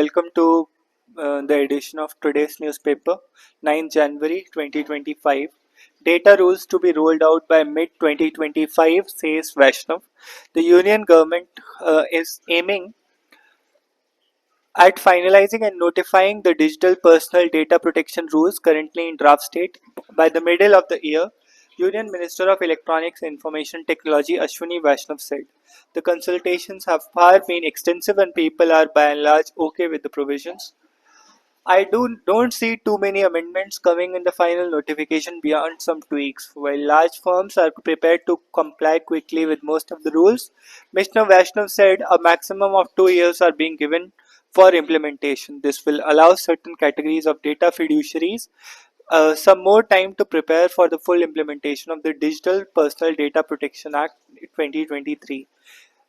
welcome to the edition of today's newspaper, 9th January 2025. Data rules to be rolled out by mid 2025, says Vaishnav. The union government is aiming at finalizing and notifying the digital personal data protection rules currently in draft state by the middle of the year. Union Minister of Electronics and Information Technology Ashwini Vaishnav said. The consultations have far been extensive and people are by and large okay with the provisions. I don't see too many amendments coming in the final notification beyond some tweaks. While large firms are prepared to comply quickly with most of the rules, Mr. Vaishnav said a maximum of 2 years are being given for implementation. This will allow certain categories of data fiduciaries some more time to prepare for the full implementation of the Digital Personal Data Protection Act 2023,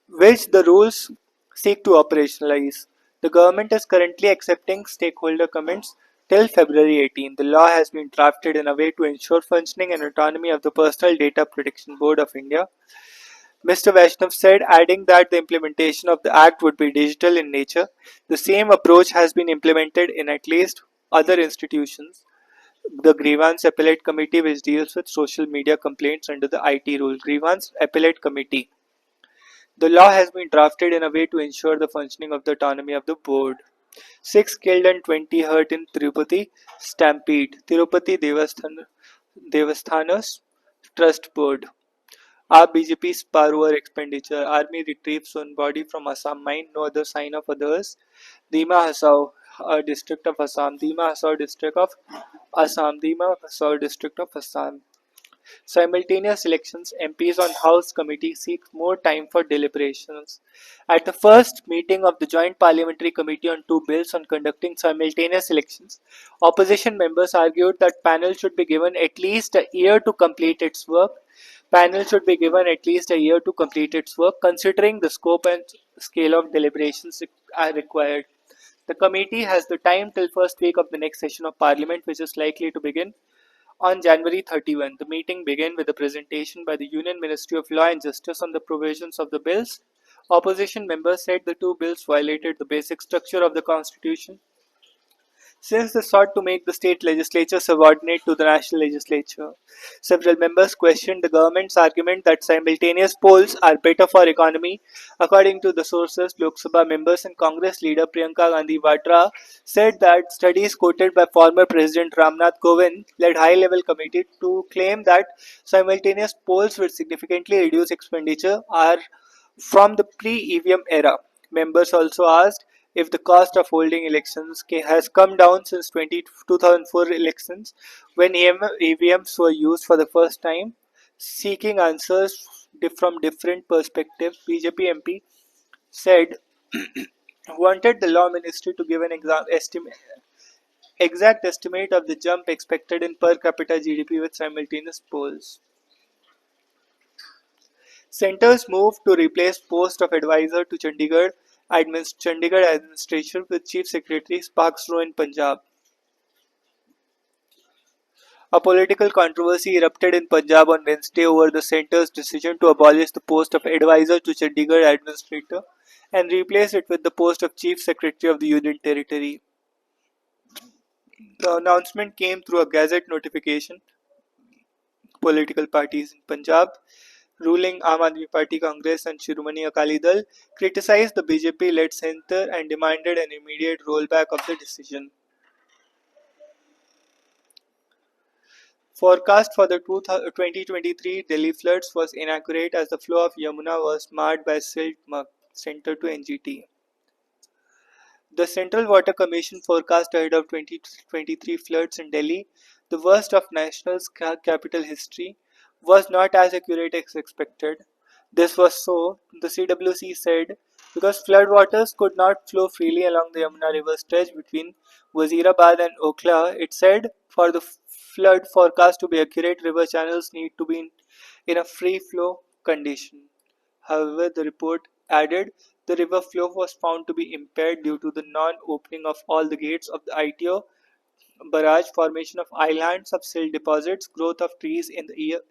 which the rules seek to operationalize. The government is currently accepting stakeholder comments till February 18. The law has been drafted in a way to ensure functioning and autonomy of the Personal Data Protection Board of India, Mr. Vaishnav said, adding that the implementation of the Act would be digital in nature. The same approach has been implemented in at least other institutions. The Grievance Appellate Committee, which deals with social media complaints under the IT rule. Grievance Appellate Committee. The law has been drafted in a way to ensure the functioning of the autonomy of the board. 6 killed and 20 hurt in Tirupati stampede. Tirupati Devasthanas Trust Board. Our BJP Sparrower expenditure. Army retrieves one body from Assam mine. No other sign of others. Dima Hasao, district of Assam. Dima Hasao district of Assam. Dima Hasao district of Assam. Simultaneous elections. MPs on House Committee seek more time for deliberations. At the first meeting of the Joint Parliamentary Committee on two bills on conducting simultaneous elections, opposition members argued that panel should be given at least a year to complete its work. Panel should be given at least a year to complete its work, considering the scope and scale of deliberations are required. The committee has the time till first week of the next session of Parliament, which is likely to begin on January 31. The meeting began with a presentation by the Union Ministry of Law and Justice on the provisions of the bills. Opposition members said the two bills violated the basic structure of the Constitution, since they sought to make the state legislature subordinate to the national legislature. Several members questioned the government's argument that simultaneous polls are better for economy. According to the sources, Lok Sabha members and Congress leader Priyanka Gandhi Vadra said that studies quoted by former President Ramnath Kovind led high-level committee to claim that simultaneous polls would significantly reduce expenditure are from the pre-EVM era. Members also asked if the cost of holding elections has come down since 2004 elections when EVMs were used for the first time. Seeking answers from different perspectives, BJP MP said wanted the law ministry to give an exact estimate of the jump expected in per capita GDP with simultaneous polls. Centers moved to replace post of advisor to Chandigarh administration with Chief Secretary sparks row in Punjab. A political controversy erupted in Punjab on Wednesday over the centre's decision to abolish the post of advisor to Chandigarh administrator and replace it with the post of Chief Secretary of the Union Territory. The announcement came through a gazette notification. Political parties in Punjab, ruling Aam Aadmi Party, Congress and Shiromani Akali Dal, criticized the BJP-led centre and demanded an immediate rollback of the decision. Forecast for the 2023 Delhi floods was inaccurate as the flow of Yamuna was marred by silt mud. Center to NGT. The Central Water Commission forecast ahead of 2023 floods in Delhi, the worst of national's capital history, was not as accurate as expected. This was so, the CWC said, because floodwaters could not flow freely along the Yamuna River stretch between Wazirabad and Okhla. It said, for the flood forecast to be accurate, river channels need to be in a free flow condition. However, the report added the river flow was found to be impaired due to the non-opening of all the gates of the ITO barrage, formation of islands of silt deposits, growth of trees in the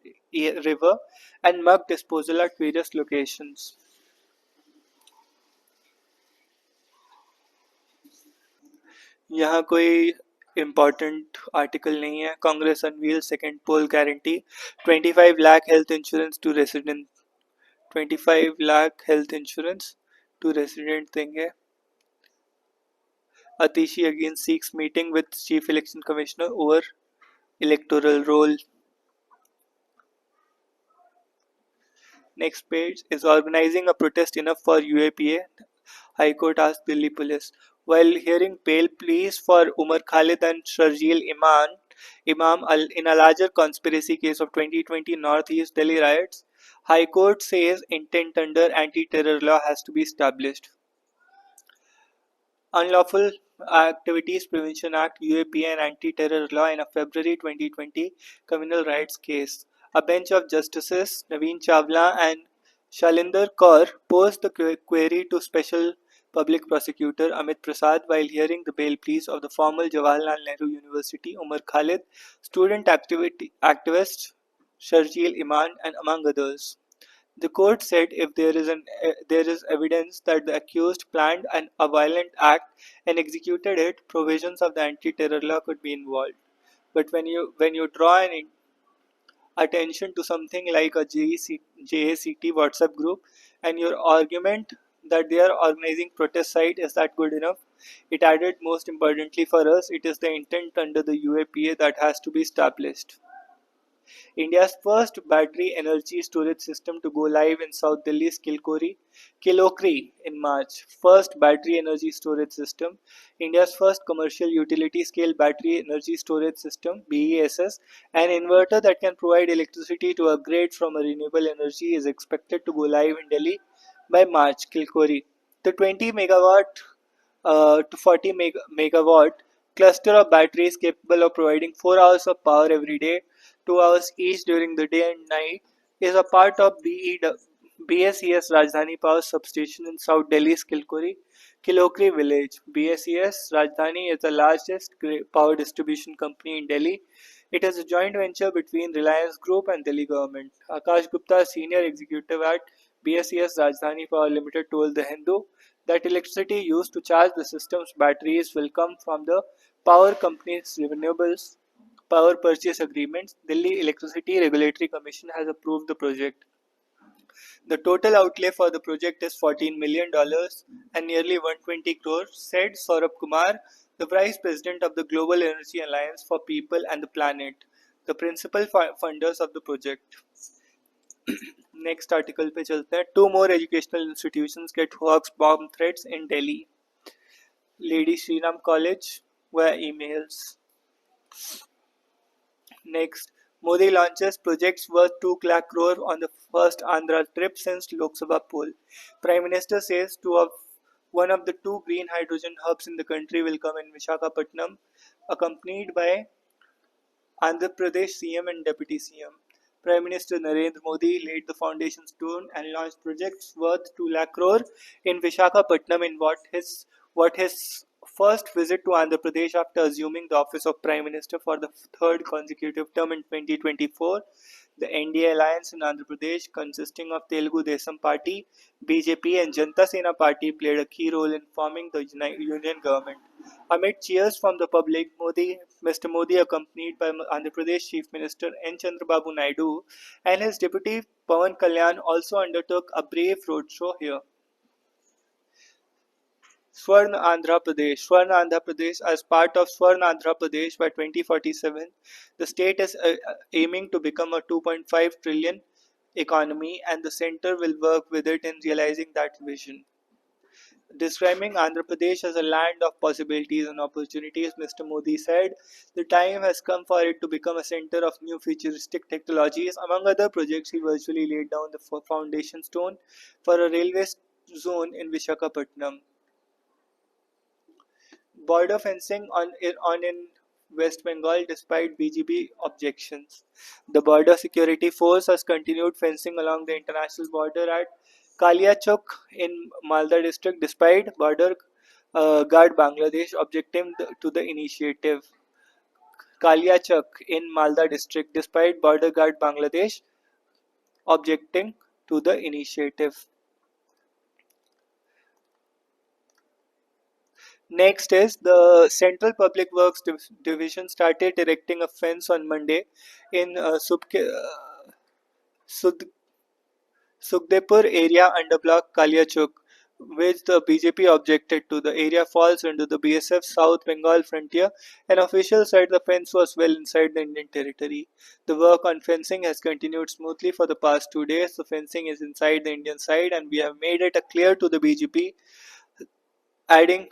river, and mud disposal at various locations. यहाँ कोई important article नहीं है. Congress unveil second pole guarantee. 25 lakh health insurance to resident. 25 lakh health insurance to resident देंगे. Atishi again seeks meeting with Chief Election Commissioner over electoral roll. Next page is organizing a protest enough for UAPA? High Court asked Delhi Police. While hearing bail pleas for Umar Khalid and Sharjeel Imam in a larger conspiracy case of 2020 Northeast Delhi riots, High Court says intent under anti-terror law has to be established. Unlawful Activities Prevention Act (UAPA) and Anti-Terror Law in a February 2020 criminal rights case. A bench of Justices Naveen Chawla and Shalinder Kaur posed the query to Special Public Prosecutor Amit Prasad while hearing the bail pleas of the former Jawaharlal Nehru University Umar Khalid, student activist Sharjeel Iman, and among others. The court said if there is evidence that the accused planned a violent act and executed it, provisions of the anti-terror law could be involved. But when you draw attention to something like a JACT WhatsApp group and your argument that they are organizing protest site, is that good enough? It added, most importantly for us, it is the intent under the UAPA that has to be established. India's first battery energy storage system to go live in South Delhi's Kilokri in March. First battery energy storage system. India's first commercial utility scale battery energy storage system (BESS), an inverter that can provide electricity to a grid from a renewable energy, is expected to go live in Delhi by March. Kilkori. The 20 megawatt to 40 megawatt cluster of batteries capable of providing 4 hours of power every day, 2 hours each during the day and night, is a part of BSES Rajdhani Power Substation in South Delhi's Kilokri village. BSES Rajdhani is the largest power distribution company in Delhi. It is a joint venture between Reliance Group and Delhi government. Akash Gupta, senior executive at BSES Rajdhani Power Limited, told The Hindu that electricity used to charge the system's batteries will come from the power company's renewables power purchase agreements. Delhi Electricity Regulatory Commission has approved the project. The total outlay for the project is $14 million and nearly 120 crores, said Saurabh Kumar, the vice president of the Global Energy Alliance for People and the Planet, the principal funders of the project. Next article पे चलते हैं. 2 more educational institutions get hoax bomb threats in Delhi. Lady Shriram College via emails. Next, Modi launches projects worth 2 lakh crore on the first Andhra trip since Lok Sabha poll. Prime Minister says one of the 2 green hydrogen hubs in the country will come in Visakhapatnam, accompanied by Andhra Pradesh CM and Deputy CM. Prime Minister Narendra Modi laid the foundation stone and launched projects worth 2 lakh crore in Visakhapatnam in what his first visit to Andhra Pradesh after assuming the office of Prime Minister for the third consecutive term in 2024. The NDA alliance in Andhra Pradesh, consisting of Telugu Desam Party, BJP and Janata Sena Party, played a key role in forming the union government. Amid cheers from the public, Mr. Modi, accompanied by Andhra Pradesh Chief Minister N. Chandrababu Naidu and his deputy Pawan Kalyan, also undertook a brave roadshow here. Swarna Andhra Pradesh. As part of Swarna Andhra Pradesh by 2047, the state is aiming to become a 2.5 trillion economy, and the center will work with it in realizing that vision. Describing Andhra Pradesh as a land of possibilities and opportunities, Mr. Modi said, the time has come for it to become a center of new futuristic technologies. Among other projects, he virtually laid down the foundation stone for a railway zone in Visakhapatnam. Border fencing on in West Bengal despite BGP objections. The Border Security Force has continued fencing along the international border at Kaliachok in Malda district despite border guard Bangladesh objecting to the initiative. Kaliachak in Malda district despite border guard Bangladesh objecting to the initiative. Next is the Central Public Works Division started erecting a fence on Monday in Sud- Sukhdepur area under block Kaliachuk, which the BJP objected to. The area falls under the BSF South Bengal frontier. An official said the fence was well inside the Indian territory. The work on fencing has continued smoothly for the past 2 days. The fencing is inside the Indian side, and we have made it clear to the BJP, adding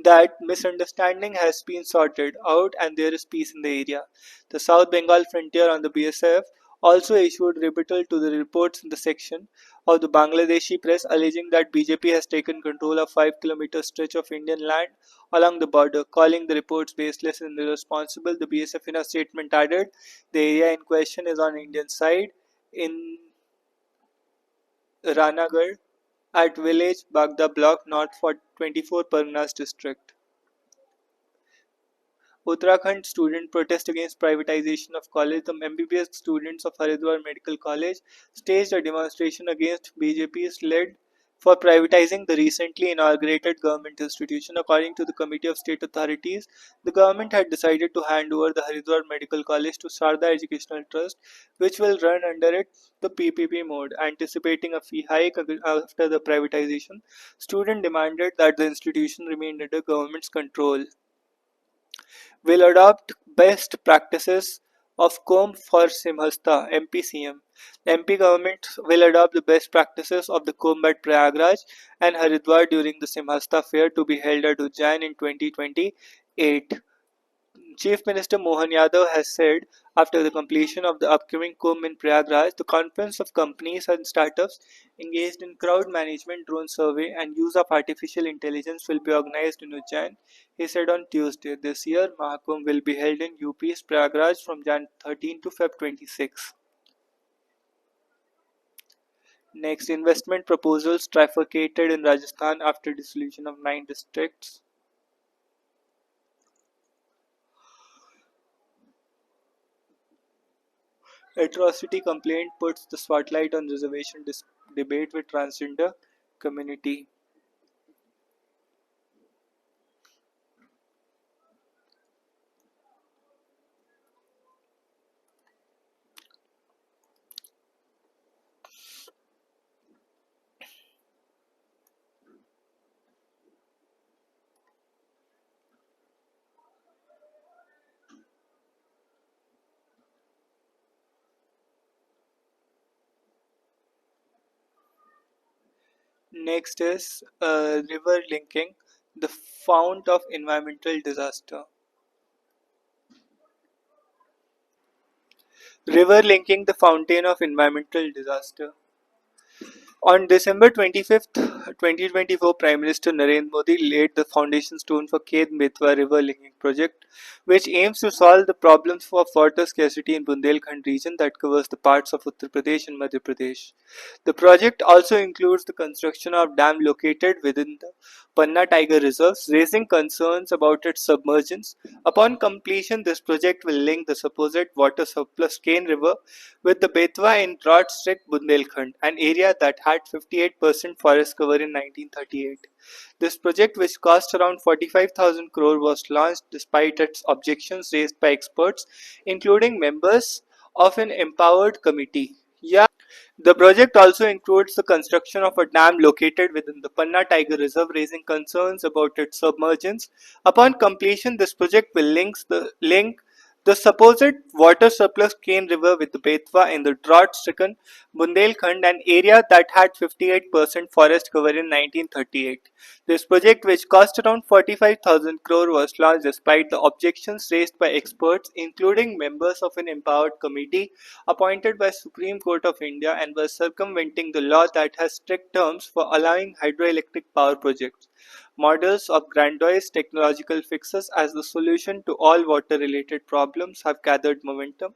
that misunderstanding has been sorted out and there is peace in the area. The South Bengal frontier on the BSF also issued rebuttal to the reports in the section of the Bangladeshi press alleging that BJP has taken control of 5 kilometer stretch of Indian land along the border, calling the reports baseless and irresponsible. The BSF in a statement added the area in question is on Indian side in Ranagarh at village Bagda block north for 24 Parganas district. Uttarakhand student protest against privatization of college. The MBBS students of Haridwar Medical College staged a demonstration against BJP's lead for privatizing the recently inaugurated government institution. According to the Committee of State Authorities, the government had decided to hand over the Haridwar Medical College to Sharda Educational Trust, which will run under it the PPP mode. Anticipating a fee hike after the privatization, students demanded that the institution remain under government's control. Will adopt best practices of Kumbh for Simhasta (MP-CM). MP government will adopt the best practices of the Kumbh at Prayagraj and Haridwar during the Simhasta fair to be held at Ujjain in 2028. Chief Minister Mohan Yadav has said after the completion of the upcoming Kumbh in Prayagraj, the conference of companies and startups engaged in crowd management, drone survey, and use of artificial intelligence will be organized in Ujjain. He said on Tuesday. This year, Mahakumbh will be held in UP's Prayagraj from Jan 13 to Feb 26. Next, investment proposals trifurcated in Rajasthan after dissolution of 9 districts. Atrocity complaint puts the spotlight on reservation debate with transgender community. Next is river linking, the fount of environmental disaster. River linking, the fountain of environmental disaster. On December 25th, 2024, Prime Minister Narendra Modi laid the foundation stone for Khed Betwa River Linking Project, which aims to solve the problems of water scarcity in Bundelkhand region that covers the parts of Uttar Pradesh and Madhya Pradesh. The project also includes the construction of dam located within the Panna Tiger Reserves, raising concerns about its submergence. Upon completion, this project will link the supposed water surplus Ken River with the Betwa in drought-strict Bundelkhand, an area that had 58% forest cover in 1938. This project, which cost around 45,000 crore, was launched despite its objections raised by experts, including members of an empowered committee. The project also includes the construction of a dam located within the Panna Tiger Reserve, raising concerns about its submergence. Upon completion, this project will link the supposed water surplus Ken River with the Betwa in the drought-stricken Bundelkhand, an area that had 58% forest cover in 1938. This project, which cost around 45,000 crore, was launched despite the objections raised by experts, including members of an empowered committee appointed by Supreme Court of India, and was circumventing the law that has strict terms for allowing hydroelectric power projects. Models of grandiose technological fixes as the solution to all water-related problems have gathered momentum.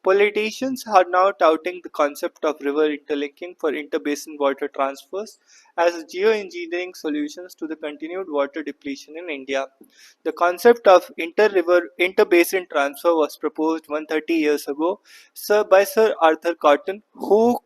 Politicians are now touting the concept of river interlinking for interbasin water transfers as geoengineering solutions to the continued water depletion in India. The concept of interbasin transfer was proposed 130 years ago by Sir Arthur Cotton, who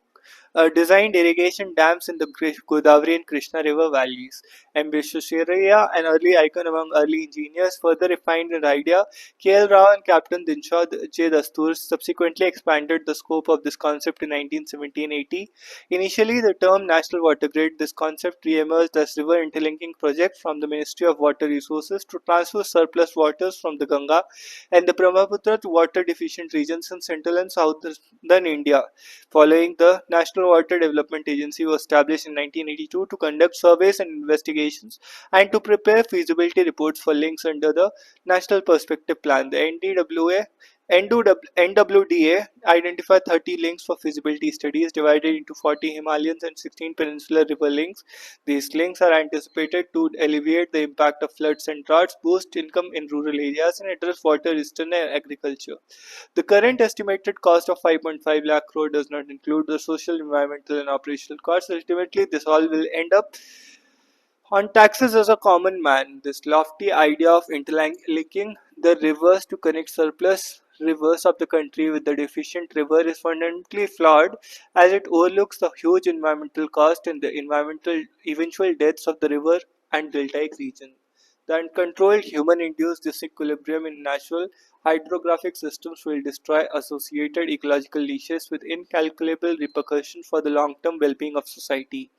designed irrigation dams in the Godavari and Krishna river valleys. Ambassador, an early icon among early engineers, further refined the idea. K.L. Rao and Captain Dinshaw J. Dastur subsequently expanded the scope of this concept in 1917-80. Initially, the term National Water Grid, this concept re-emerged as river interlinking project from the Ministry of Water Resources to transfer surplus waters from the Ganga and the Brahmaputra to water-deficient regions in central and southern India. Following, the National Water Development Agency was established in 1982 to conduct surveys and investigations and to prepare feasibility reports for links under the National Perspective Plan. The NWDA identified 30 links for feasibility studies divided into 40 Himalayan and 16 peninsular river links. These links are anticipated to alleviate the impact of floods and droughts, boost income in rural areas, and address water restraint and agriculture. The current estimated cost of 5.5 lakh crore does not include the social, environmental, and operational costs. Ultimately, this all will end up on taxes as a common man. This lofty idea of interlinking the rivers to connect surplus rivers of the country with the deficient river is fundamentally flawed as it overlooks the huge environmental cost and the environmental eventual deaths of the river and deltaic region. The uncontrolled human-induced disequilibrium in natural hydrographic systems will destroy associated ecological niches with incalculable repercussions for the long-term well-being of society.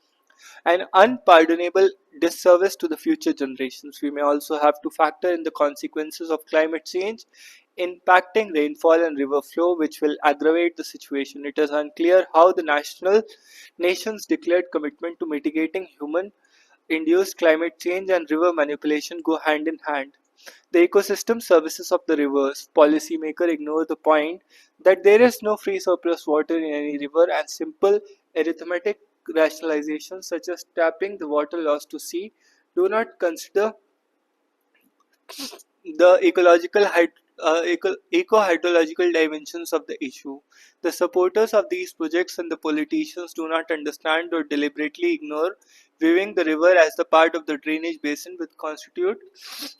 An unpardonable disservice to the future generations. We may also have to factor in the consequences of climate change impacting rainfall and river flow, which will aggravate the situation. It is unclear how the nation's declared commitment to mitigating human induced climate change and river manipulation go hand in hand. The ecosystem services of the rivers policymaker ignore the point that there is no free surplus water in any river, and simple arithmetic rationalizations such as tapping the water lost to sea do not consider the eco-hydrological dimensions of the issue. The supporters of these projects and the politicians do not understand or deliberately ignore viewing the river as the part of the drainage basin which constitute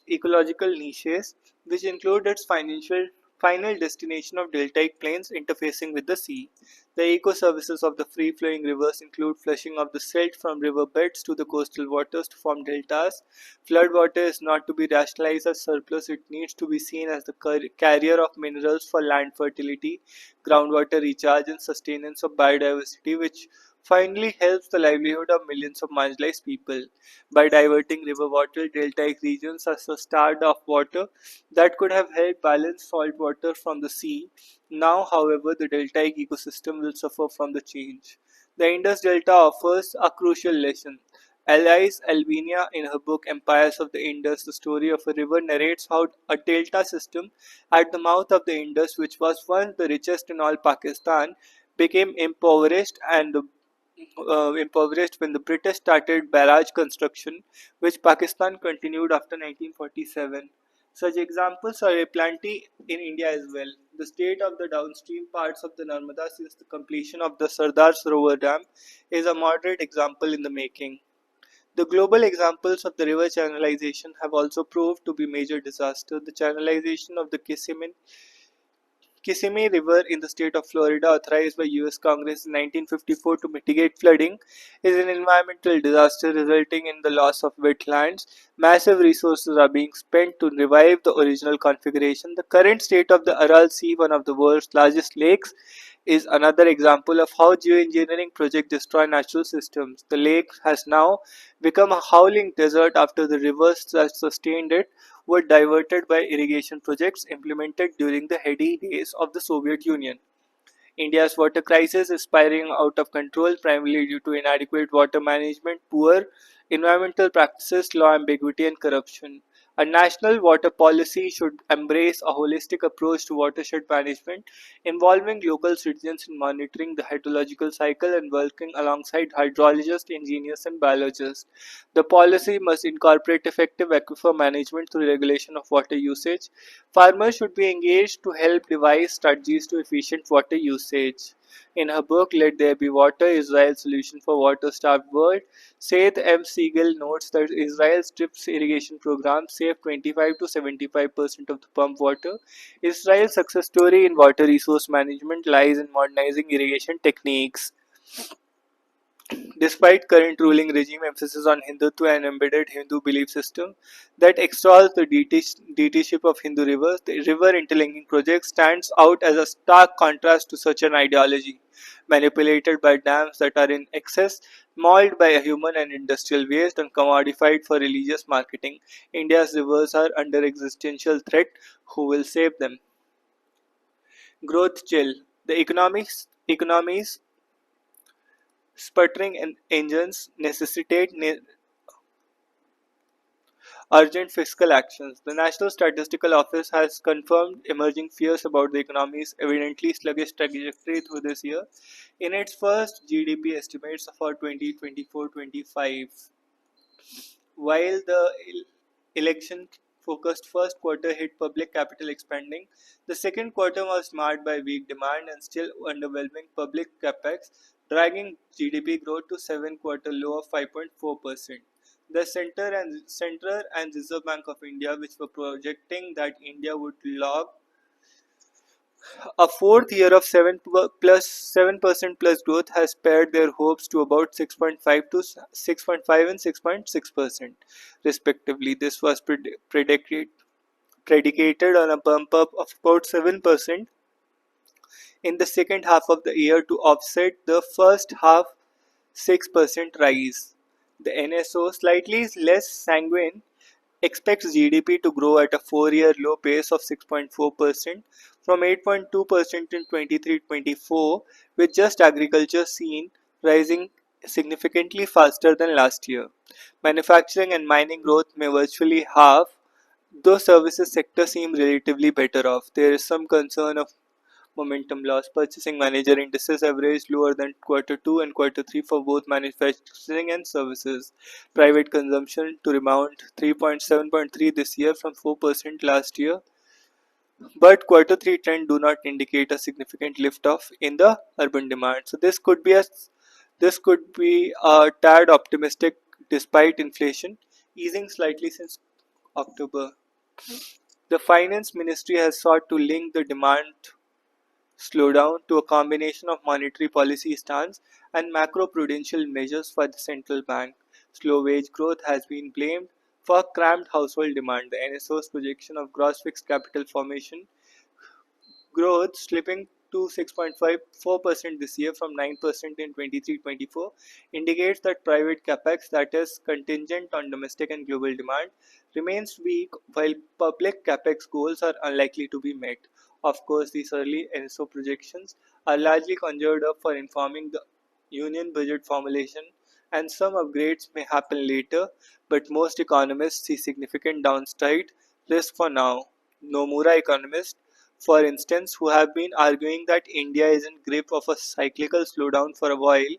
ecological niches, which include its final destination of deltaic plains interfacing with the sea. The eco-services of the free-flowing rivers include flushing of the silt from river beds to the coastal waters to form deltas. Floodwater is not to be rationalized as surplus, it needs to be seen as the carrier of minerals for land fertility, groundwater recharge, and sustenance of biodiversity, which finally helps the livelihood of millions of marginalized people. By diverting river water, deltaic regions are starved of water that could have helped balance salt water from the sea. Now, however, the deltaic ecosystem will suffer from the change. The Indus Delta offers a crucial lesson. Alice Albania, in her book Empires of the Indus, the story of a river, narrates how a delta system at the mouth of the Indus, which was once the richest in all Pakistan, became impoverished when the British started barrage construction, which Pakistan continued after 1947. Such examples are aplenty in India as well. The state of the downstream parts of the Narmada since the completion of the Sardar Sarovar Dam is a moderate example in the making. The global examples of the river channelization have also proved to be major disaster. The channelization of the Kissimmee River in the state of Florida, authorized by US Congress in 1954 to mitigate flooding, is an environmental disaster resulting in the loss of wetlands. Massive resources are being spent to revive the original configuration. The current state of the Aral Sea, one of the world's largest lakes, is another example of how geoengineering projects destroy natural systems. The lake has now become a howling desert after the rivers that sustained it were diverted by irrigation projects implemented during the heady days of the Soviet Union. India's water crisis is spiraling out of control primarily due to inadequate water management, poor environmental practices, law ambiguity, and corruption. A national water policy should embrace a holistic approach to watershed management, involving local citizens in monitoring the hydrological cycle and working alongside hydrologists, engineers, and biologists. The policy must incorporate effective aquifer management through regulation of water usage. Farmers should be engaged to help devise strategies to efficient water usage. In her book Let There Be Water, Israel's Solution for Water-Starved World, Seth M. Siegel notes that Israel's drip irrigation program saved 25 to 75% of the pump water. Israel's success story in water resource management lies in modernizing irrigation techniques. Despite current ruling regime emphasis on Hindutva and embedded Hindu belief system that extols the deityship of Hindu rivers, the river interlinking project stands out as a stark contrast to such an ideology, manipulated by dams that are in excess, mauled by human and industrial waste, and commodified for religious marketing. India's rivers are under existential threat. Who will save them? Growth chill. The economies sputtering engines necessitate urgent fiscal actions. The National Statistical Office has confirmed emerging fears about the economy's evidently sluggish trajectory through this year in its first GDP estimates for 2024-25. While the election focused first quarter hit public capital expanding, the second quarter was marked by weak demand and still underwhelming public capex, dragging GDP growth to seven-quarter low of 5.4%. The Center and Reserve Bank of India, which were projecting that India would log a fourth year of 7% plus growth, has pared their hopes to about 6.5 to 6.5 and 6.6% respectively. This was predicated on a bump up of about 7% in the second half of the year to offset the first half 6% rise. The NSO, slightly less sanguine, expects GDP to grow at a 4-year low pace of 6.4% from 8.2% in 23-24, with just agriculture seen rising significantly faster than last year. Manufacturing and mining growth may virtually halve, though services sector seem relatively better off. There is some concern of momentum loss. Purchasing manager indices averaged lower than quarter 2 and quarter 3 for both manufacturing and services. Private consumption to rebound 3.7.3 this year from 4% last year, but quarter 3 trend do not indicate a significant lift off in the urban demand. So this could be a tad optimistic despite inflation easing slightly since October. The finance ministry has sought to link the demand slowdown to a combination of monetary policy stance and macro-prudential measures by the central bank. Slow wage growth has been blamed for cramped household demand. The NSO's projection of gross fixed capital formation growth slipping to 6.54% this year from 9% in 23-24 indicates that private capex, that is contingent on domestic and global demand, remains weak while public capex goals are unlikely to be met. Of course, these early ENSO projections are largely conjured up for informing the union budget formulation, and some upgrades may happen later, but most economists see significant downside risk for now. Nomura economist, for instance, who have been arguing that India is in grip of a cyclical slowdown for a while,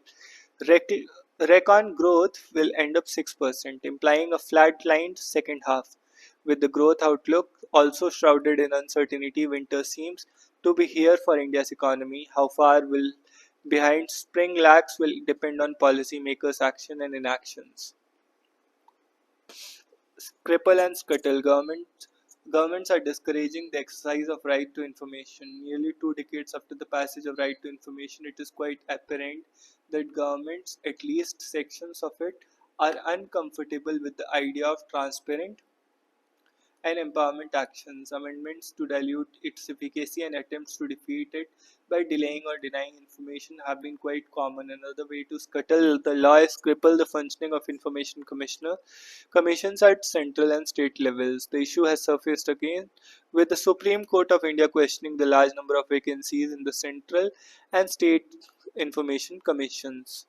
rec- recon growth will end up 6%, implying a flat-lined second half. With the growth outlook also shrouded in uncertainty, winter seems to be here for India's economy. How far will behind spring lags will depend on policymakers' action and inactions. Cripple and scuttle. Governments are discouraging the exercise of right to information. Nearly 2 decades after the passage of right to information, it is quite apparent that governments, at least sections of it, are uncomfortable with the idea of transparent and empowerment actions. Amendments to dilute its efficacy and attempts to defeat it by delaying or denying information have been quite common. Another way to scuttle the law is cripple the functioning of information commissions at central and state levels. The issue has surfaced again, with the Supreme Court of India questioning the large number of vacancies in the central and state information commissions.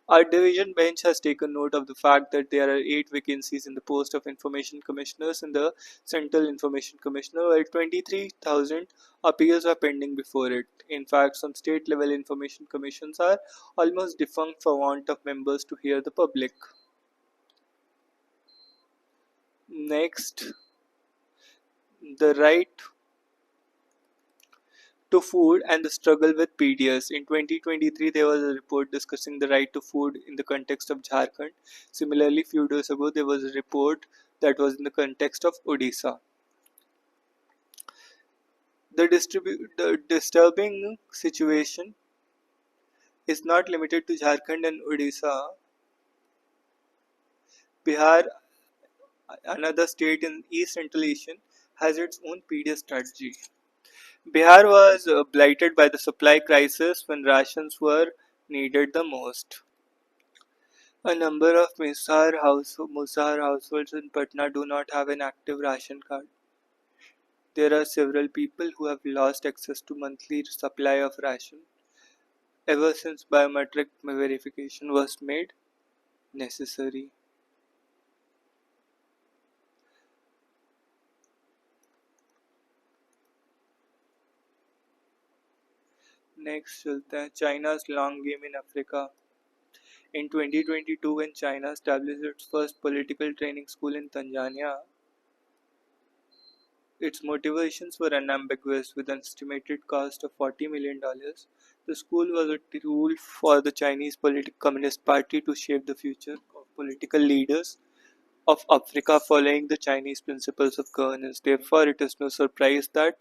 Our division bench has taken note of the fact that there are 8 vacancies in the post of Information Commissioners in the Central Information Commissioner, while 23,000 appeals are pending before it. In fact, some state level information commissions are almost defunct for want of members to hear the public. Next, the right to food and the struggle with PDS. In 2023, there was a report discussing the right to food in the context of Jharkhand. Similarly, few days ago, there was a report that was in the context of Odisha. The disturbing situation is not limited to Jharkhand and Odisha. Bihar, another state in East Central Asia, has its own PD strategy. Bihar was blighted by the supply crisis when rations were needed the most. A number of Musar households in Patna do not have an active ration card. There are several people who have lost access to monthly supply of ration ever since biometric verification was made necessary. Next, China's long game in Africa. In 2022, when China established its first political training school in Tanzania, its motivations were unambiguous. With an estimated cost of $40 million, the school was a tool for the Chinese Communist Party to shape the future of political leaders of Africa following the Chinese principles of governance. Therefore, it is no surprise that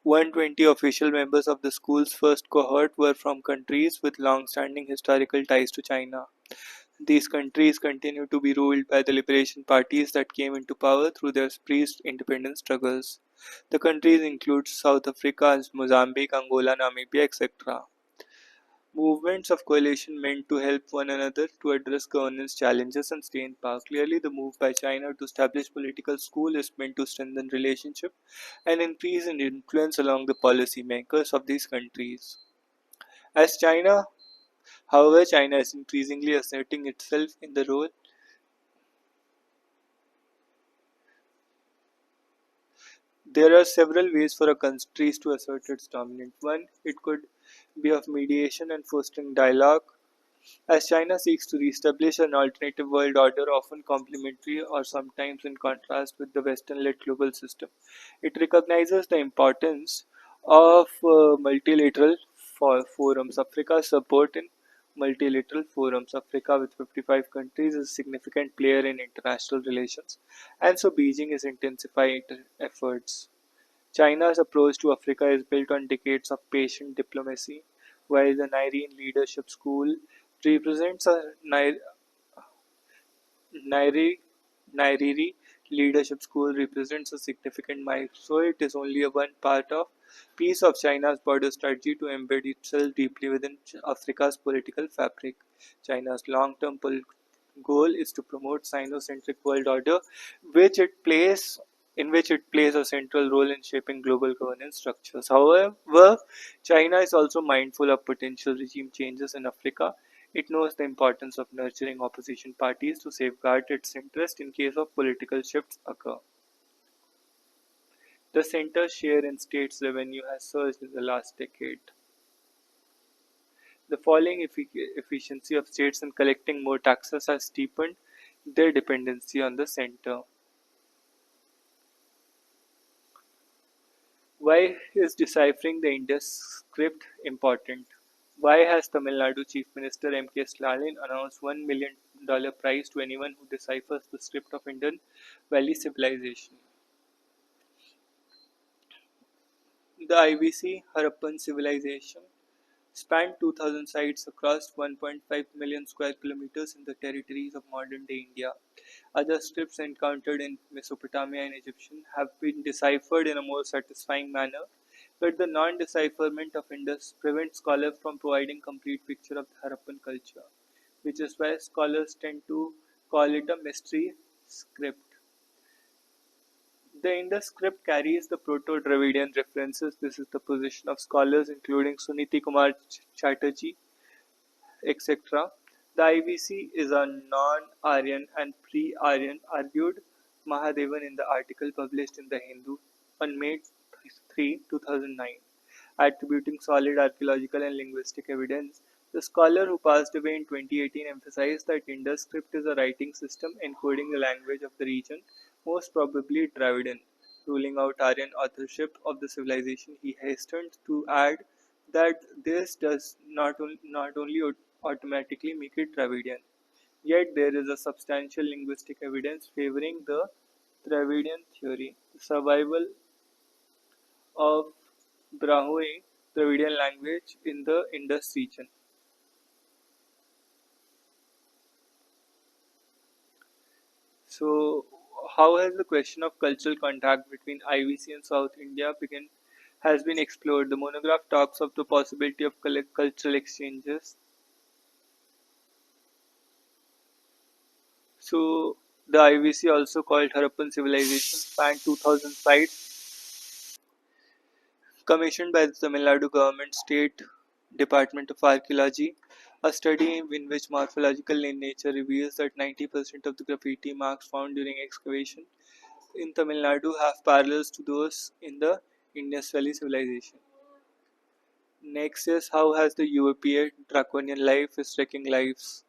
120 official members of the school's first cohort were from countries with long-standing historical ties to China. These countries continue to be ruled by the liberation parties that came into power through their pre-independence struggles. The countries include South Africa, Mozambique, Angola, Namibia, etc. Movements of coalition meant to help one another to address governance challenges and stay in power. Clearly, the move by China to establish political school is meant to strengthen relationship and increase in influence along the policy makers of these countries. As China, however, China is increasingly asserting itself in the role. There are several ways for a country to assert its dominance. One, it could be of mediation and fostering dialogue. As China seeks to reestablish an alternative world order, often complementary or sometimes in contrast with the Western led global system, it recognizes the importance of multilateral forums. Africa's support in multilateral forums. Africa, with 55 countries, is a significant player in international relations, and so Beijing is intensifying efforts. China's approach to Africa is built on decades of patient diplomacy, while the Nairobi Leadership School represents a Nairi, Nairi Leadership School represents a significant milestone. It is only a one part of piece of China's border strategy to embed itself deeply within Africa's political fabric. China's long-term goal is to promote Sino-centric world order, which it plays in which it plays a central role in shaping global governance structures. However, China is also mindful of potential regime changes in Africa. It knows the importance of nurturing opposition parties to safeguard its interest in case of political shifts occur. The center's share in states' revenue has surged in the last decade. The falling efficiency of states in collecting more taxes has deepened their dependency on the center. Why is deciphering the Indus script important? Why has Tamil Nadu Chief Minister M.K. Stalin announced $1 million prize to anyone who deciphers the script of Indian Valley civilization? The IBC Harappan civilization spanned 2,000 sites across 1.5 million square kilometers in the territories of modern-day India. Other scripts encountered in Mesopotamia and Egyptian have been deciphered in a more satisfying manner, but the non-decipherment of Indus prevents scholars from providing complete picture of the Harappan culture, which is why scholars tend to call it a mystery script. The Indus script carries the Proto-Dravidian references. This is the position of scholars including Suniti Kumar Chatterjee, etc. The IVC is a non-Aryan and pre-Aryan, argued Mahadevan in the article published in The Hindu on May 3, 2009, attributing solid archaeological and linguistic evidence. The scholar who passed away in 2018 emphasized that Indus script is a writing system encoding the language of the region, most probably Dravidian, ruling out Aryan authorship of the civilization. He hastened to add that this does not only automatically make it Dravidian, yet there is a substantial linguistic evidence favoring the Dravidian theory. The survival of Brahui, Dravidian language in the Indus region. So, how has the question of cultural contact between IVC and South India has been explored? The monograph talks of the possibility of cultural exchanges. So, the IVC, also called Harappan Civilization, spanned 2000 sites, commissioned by the Tamil Nadu government state Department of Archaeology. A study in which morphological in nature reveals that 90% of the graffiti marks found during excavation in Tamil Nadu have parallels to those in the Indus Valley civilization. Next is, how has the UAPA draconian law is taking lives.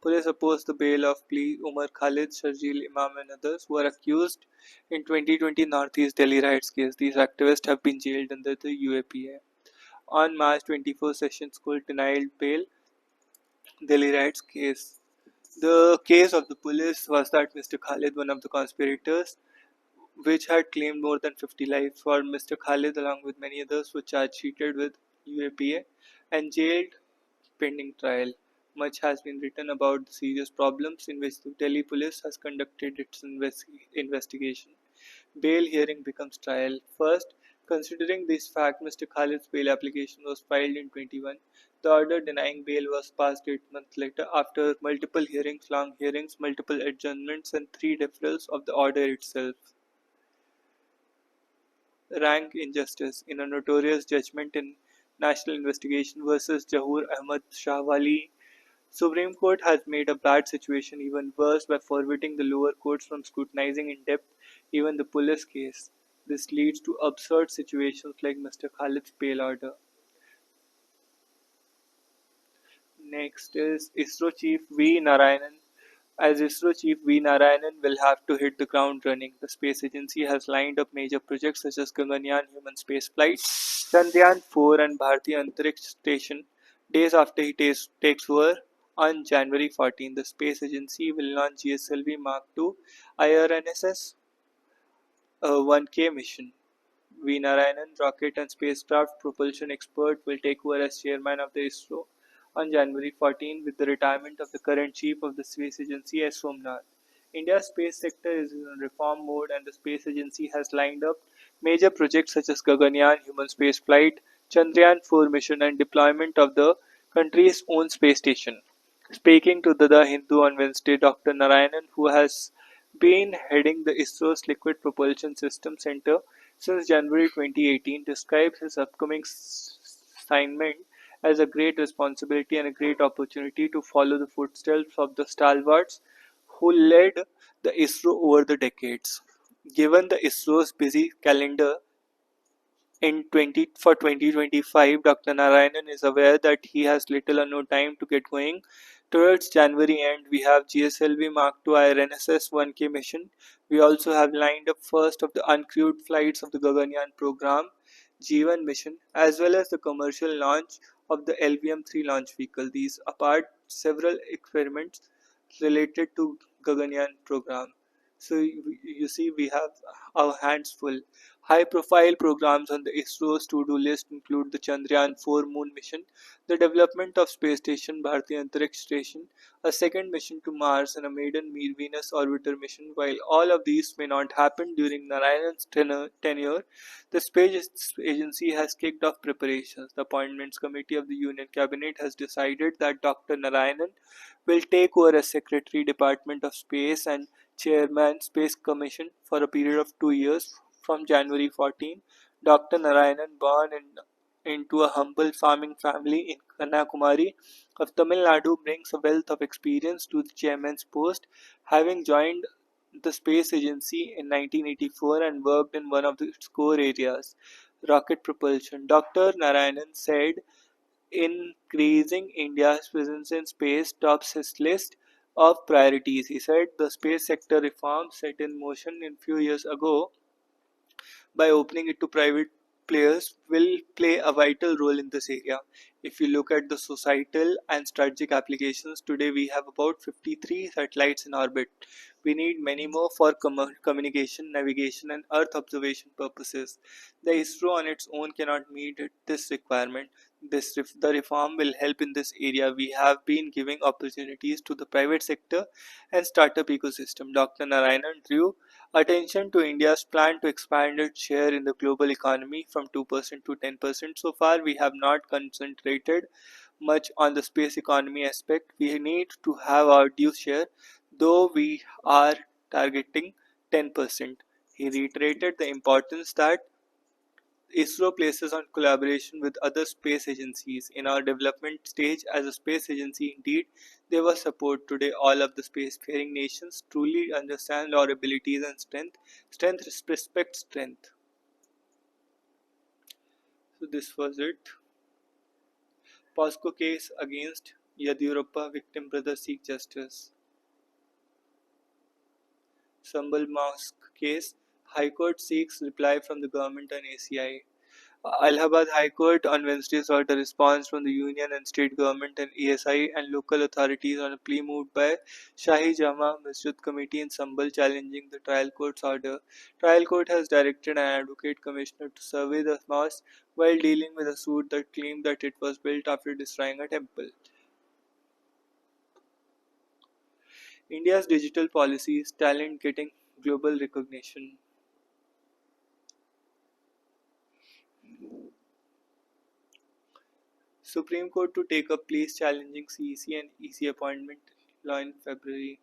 Police opposed the bail of plea Umar Khalid, Sharjeel Imam and others who are accused in 2020 Northeast Delhi riots case. These activists have been jailed under the UAPA. On March 24, Sessions Court denied bail Delhi riots case. The case of the police was that Mr. Khalid, one of the conspirators, which had claimed more than 50 lives, for Mr. Khalid, along with many others, were charge sheeted with UAPA and jailed pending trial. Much has been written about the serious problems in which the Delhi police has conducted its investigation. Bail hearing becomes trial. First, considering this fact, Mr. Khalid's bail application was filed in 21. The order denying bail was passed 8 months later after multiple hearings, long hearings, multiple adjournments, and 3 deferrals of the order itself. Rank injustice. In a notorious judgment in National Investigation versus Zahoor Ahmad Shahwali, Supreme Court has made a bad situation even worse by forbidding the lower courts from scrutinizing in depth even the police case. This leads to absurd situations like Mr. Khalid's bail order. Next is ISRO Chief V. Narayanan. As ISRO Chief V. Narayanan will have to hit the ground running, the space agency has lined up major projects such as Gaganyaan human spaceflight, Chandrayaan 4 and Bharatiya Antariksh Station. Days after he takes over, on January 14, the space agency will launch GSLV Mark II IRNSS 1K mission. V. Narayanan, rocket and spacecraft propulsion expert, will take over as chairman of the ISRO on January 14 with the retirement of the current chief of the space agency S. Somnath. India's space sector is in reform mode and the space agency has lined up major projects such as Gaganyaan human spaceflight, Chandrayaan 4 mission and deployment of the country's own space station. Speaking to The Hindu on Wednesday, Dr. Narayanan, who has been heading the ISRO's Liquid Propulsion System Center since January 2018, describes his upcoming assignment as a great responsibility and a great opportunity to follow the footsteps of the stalwarts who led the ISRO over the decades. Given the ISRO's busy calendar, in 2025, Dr. Narayanan is aware that he has little or no time to get going. Towards January end, we have GSLV Mark II IRNSS 1K mission. We also have lined up first of the uncrewed flights of the Gaganyaan program, G1 mission, as well as the commercial launch of the LVM-3 launch vehicle. These apart several experiments related to Gaganyaan program. So you see, we have our hands full. High-profile programs on the ISRO's to-do list include the Chandrayaan 4 moon mission, the development of space station Bharatiya Antariksh Station, a second mission to Mars, and a maiden Venus orbiter mission. While all of these may not happen during Narayanan's tenure, the space agency has kicked off preparations. The Appointments Committee of the Union Cabinet has decided that Dr. Narayanan will take over as Secretary Department of Space and Chairman Space Commission for a period of 2 years from January 14. Dr. Narayanan, into a humble farming family in Kanyakumari of Tamil Nadu, brings a wealth of experience to the chairman's post, having joined the space agency in 1984 and worked in one of its core areas, rocket propulsion. Dr. Narayanan said increasing India's presence in space tops his list of priorities. He said the space sector reform set in motion a few years ago by opening it to private players will play a vital role in this area. If you look at the societal and strategic applications, today we have about 53 satellites in orbit. We need many more for communication, navigation, and Earth observation purposes. The ISRO on its own cannot meet this requirement. The reform will help in this area. We have been giving opportunities to the private sector and startup ecosystem. Dr. Narayanan drew attention to India's plan to expand its share in the global economy from 2% to 10%. So far, we have not concentrated much on the space economy aspect. We need to have our due share, though we are targeting 10%. He reiterated the importance that ISRO places on collaboration with other space agencies. In our development stage as a space agency, indeed, they were support. Today, all of the spacefaring nations truly understand our abilities and strength. Strength respects strength. So this was it. POSCO case against Yadurappa, victim brother seek justice. Sambal Mosque case, High Court seeks reply from the government on ACI. Allahabad High Court on Wednesday sought a response from the union and state government and ESI and local authorities on a plea moved by Shahi Jama Masjid Committee in Sambal challenging the trial court's order. Trial court has directed an advocate commissioner to survey the mosque while dealing with a suit that claimed that it was built after destroying a temple. India's digital policies, talent getting global recognition. Supreme Court to take up pleas challenging CEC and EC appointment law in February.